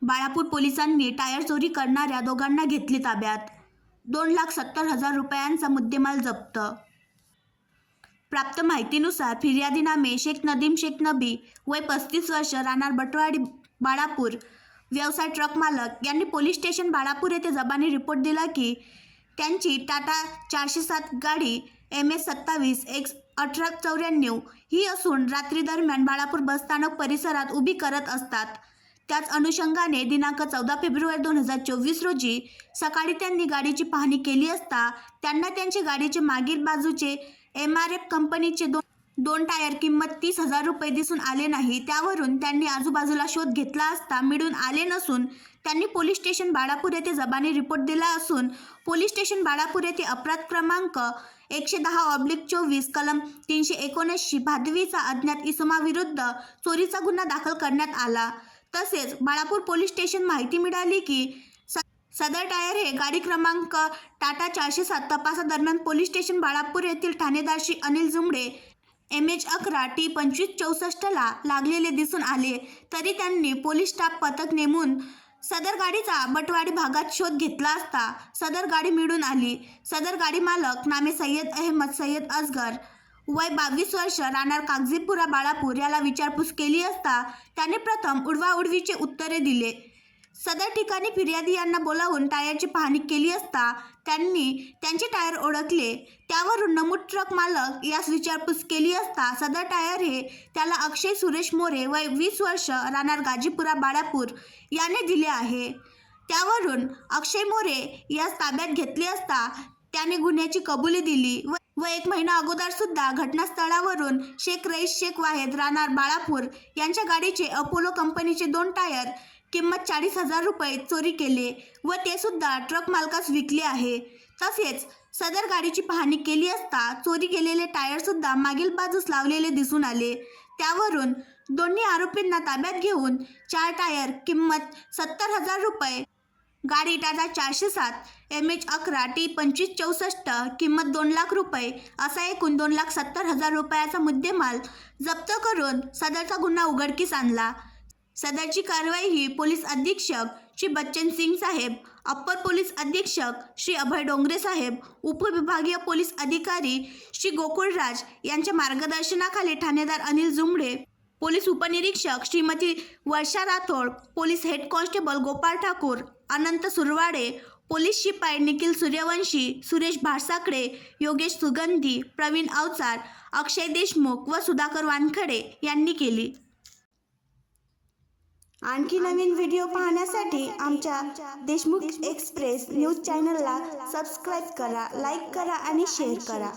बाळापूर पोलिसांनी टायर चोरी करणाऱ्या दोघांना घेतले ताब्यात. 2,70,000 रुपयांचा मुद्देमाल जप्त. प्राप्त माहितीनुसार फिर्यादी नामे शेख नदीम शेख नबी वय 35 वर्ष, राहणार बटवाडी बाळापूर, व्यवसाय ट्रक मालक यांनी पोलीस स्टेशन बाळापूर येथे जबानी रिपोर्ट दिला की त्यांची टाटा 407 गाडी MS 27 X 1894 ही असून रात्री दरम्यान बाळापूर बसस्थानक परिसरात उभी करत असतात. त्याच अनुषंगाने दिनांक 14 फेब्रुवारी 2024 रोजी सकाळी त्यांनी गाडीची पाहणी केली असता त्यांना त्यांच्या गाडीचे मागील बाजूचे MRF कंपनीचे दोन टायर किंमत 30,000 रुपये दिसून आले नाही. त्यावरून त्यांनी आजूबाजूला शोध घेतला असता मिळून आले नसून त्यांनी पोलीस स्टेशन बाळापूर येथे जबानी रिपोर्ट दिला असून पोलीस स्टेशन बाळापूर येथे अपराध क्रमांक 110/24 कलम 379 भादवीचा अज्ञात इसमाविरुद्ध चोरीचा गुन्हा दाखल करण्यात आला. तसेच बाळापूर पोलीस स्टेशन माहिती मिळाली की सदर टायर हे गाडी क्रमांक टाटा 407 तपासादरम्यान पोलीस स्टेशन बाळापूर येथील ठाणेदार श्री अनिल जुमडे MH 11 T 2564 ला लागलेले दिसून आले. तरी त्यांनी पोलीस स्टाफ पथक नेमून सदर गाडीचा बटवाडी भागात शोध घेतला असता सदर गाडी मिळून आली. सदर गाडी मालक नामे सय्यद अहमद सय्यद असगर वय 22 वर्ष, राहणार कागजीपुरा बाळापूर याला विचारपूस केली असता त्याने प्रथम उडवाउडवीचे उत्तरे दिले. सदर ठिकाणी फिर्यादी यांना बोलावून टायरची पाहणी केली असता त्यांनी त्यांचे टायर ओळखले. त्यावरून नमूद ट्रक मालक यास विचारपूस केली असता सदर टायर हे त्याला अक्षय सुरेश मोरे वय 20 वर्ष, राहणार गाजीपुरा बाळापूर याने दिले आहे. त्यावरून अक्षय मोरे यास ताब्यात घेतले असता त्याने गुन्ह्याची कबुली दिली व 1 महिना अगोदर सुद्धा घटनास्थळावरून शेख रईस शेख वाहेद, राहणार बाळापूर यांच्या गाडीचे अपोलो कंपनीचे 2 टायर किंमत 40,000 रुपये चोरी केले व ते सुद्धा ट्रक मालकास विकले आहे. तसेच सदर गाडीची पाहणी केली असता चोरी केलेले टायर सुद्धा मागील बाजूस लावलेले दिसून आले. त्यावरून दोन्ही आरोपींना ताब्यात घेऊन 4 टायर किंमत 70,000 रुपये, गाडी टाटा 407 MH 11 T 2564 किंमत 2 लाख रुपये असा एकूण 2,70,000 रुपयाचा मुद्देमाल जप्त करून सदरचा गुन्हा उघडकीस आणला. सदरची कारवाई ही पोलीस अधीक्षक श्री बच्चन सिंग साहेब, अप्पर पोलीस अधीक्षक श्री अभय डोंगरे साहेब, उपविभागीय पोलीस अधिकारी श्री गोकुळराज यांच्या मार्गदर्शनाखाली ठाणेदार अनिल जुमडे, पोलीस उपनिरीक्षक Shrimati Varsha Rathod, police head constable Gopal Thakur, Anant Surwade, police शिपाई निखिल सूर्यवंशी, सुरेश भाटसाकडे, योगेश सुगंधी, प्रवीण अवचार, अक्षय देशमुख व सुधाकर वानखडे यांनी केली. आणखी नवीन व्हिडिओ पाहण्यासाठी आमच्या देशमुख एक्सप्रेस न्यूज चॅनलला सबस्क्राईब करा, लाईक करा आणि शेअर करा.